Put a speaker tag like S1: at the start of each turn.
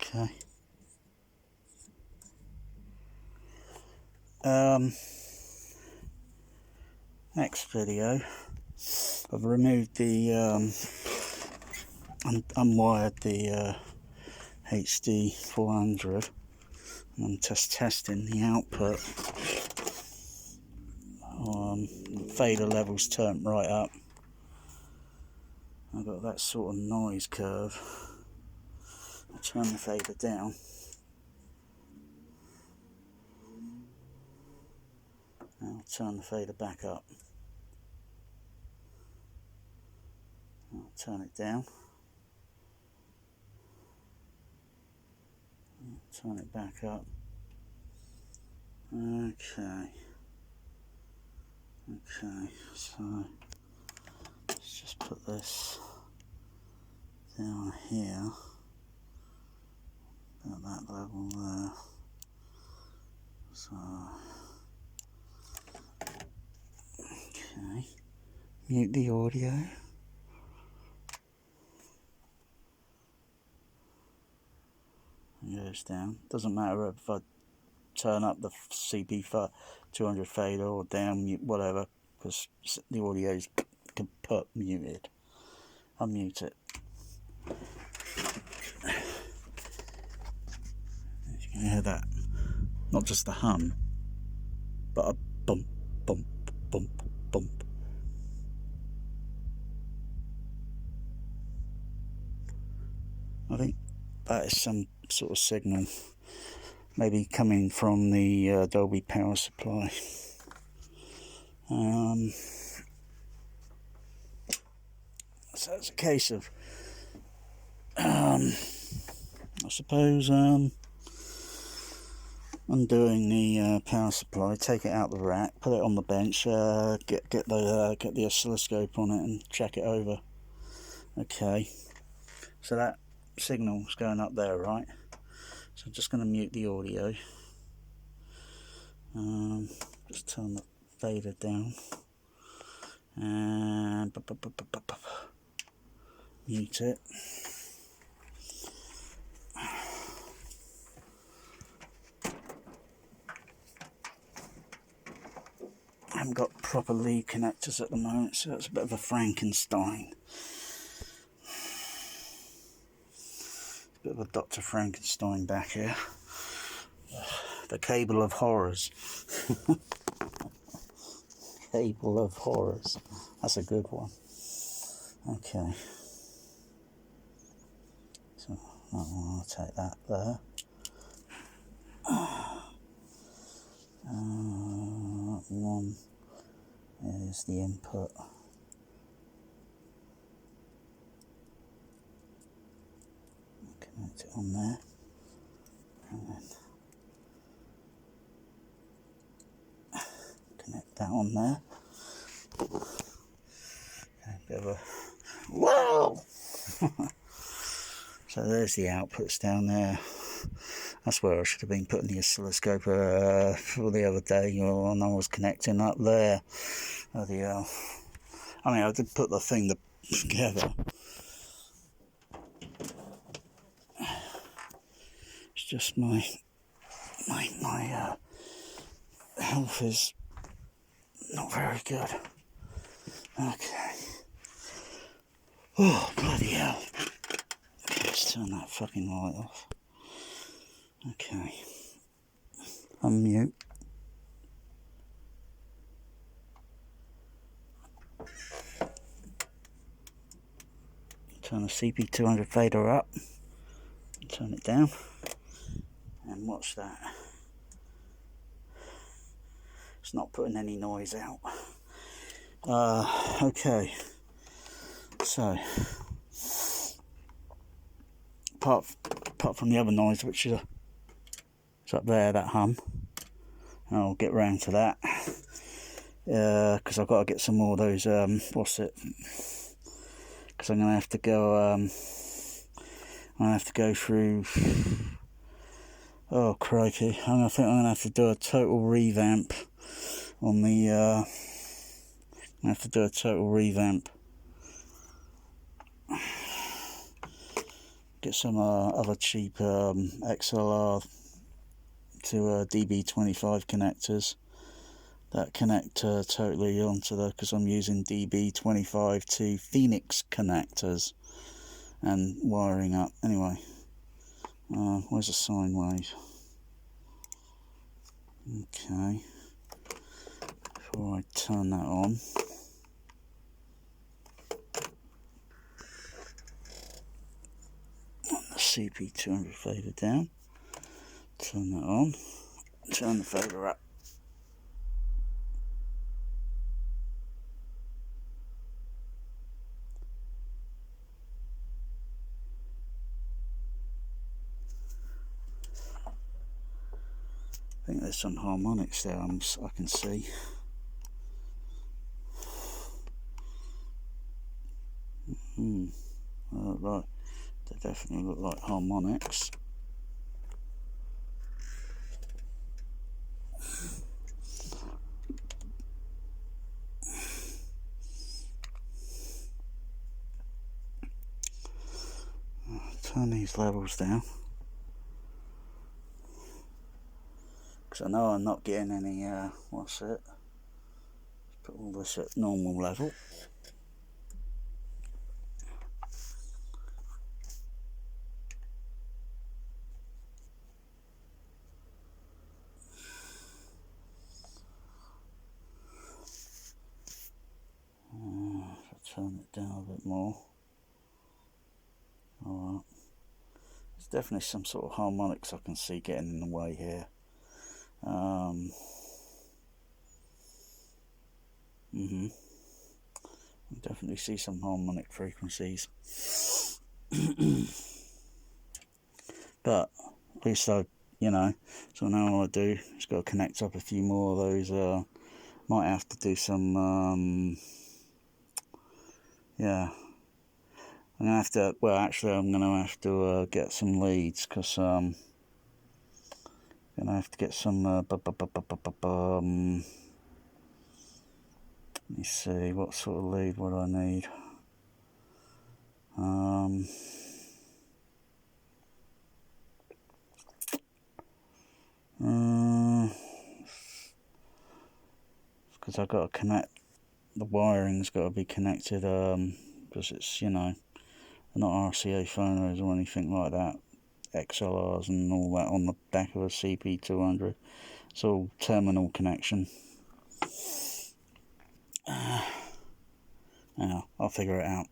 S1: Okay. Next video, I've removed the unwired the HD400, and I'm just testing the output. Fader levels turned right up. I've got that sort of noise curve. I turn the fader down. I'll turn the fader back up. I'll turn it down. I'll turn it back up. Okay. Okay, so let's just put this down here, at that level there. So, okay, mute the audio. It goes down. Doesn't matter if I turn up the CP200 fader or down, mute, whatever, because the audio is muted. I'll mute it. You can hear that. Not just a hum, but a bump, bump, bump, bump. I think that is some sort of signal, maybe coming from the Dolby power supply. So it's a case of, I suppose, undoing the power supply, take it out the rack, put it on the bench, get the oscilloscope on it and check it over. Okay, so that signal's going up there, right? So I'm just going to mute the audio. Just turn the fader down and mute it. I haven't got proper lead connectors at the moment, so it's a bit of a Frankenstein. A bit of a Dr. Frankenstein back here. The cable of horrors. Cable of horrors. That's a good one. Okay. So I'll take that there. One is the input. Connect it on there. And then connect that on there. Okay, bit of a whoa! So there's the outputs down there. That's where I should have been putting the oscilloscope for the other day when I was connecting up there. Bloody hell. I mean, I did put the thing together. It's just my health is not very good. Okay. Oh, bloody hell. Okay, let's turn that fucking light off. Okay. Unmute. Turn the CP200 fader up. Turn it down. And watch that. It's not putting any noise out. Okay. So, apart from the other noise, which is up there, that hum, I'll get round to that. Because I've got to get some more of those. What's it? Because I'm gonna have to go. Through. Oh crikey! I think I'm gonna have to do a total revamp on the. I have to do a total revamp get some other cheap XLR to DB25 connectors that connect totally onto the, because I'm using DB25 to Phoenix connectors and wiring up. Anyway, where's the sine wave? Okay, before I turn that on, the CP200 fader down, turn that on, turn the fader up. I think there's some harmonics there I can see. Right, they definitely look like harmonics. Turn these levels down, because I know I'm not getting any, what's it? Put all this at normal level. Turn it down a bit more. Alright. There's definitely some sort of harmonics I can see getting in the way here. I definitely see some harmonic frequencies. But at least I, you know, so now what I do is got to connect up a few more of those. Might have to do some, yeah. I'm gonna have to, well, actually, I'm gonna have to get some leads, because I'm gonna have to get some. Let me see, what sort of lead would I need? Because I've got to connect, the wiring's got to be connected, because it's, you know, not RCA phonos or anything like that, XLRs and all that on the back of a CP200. It's all terminal connection. Yeah, I'll figure it out.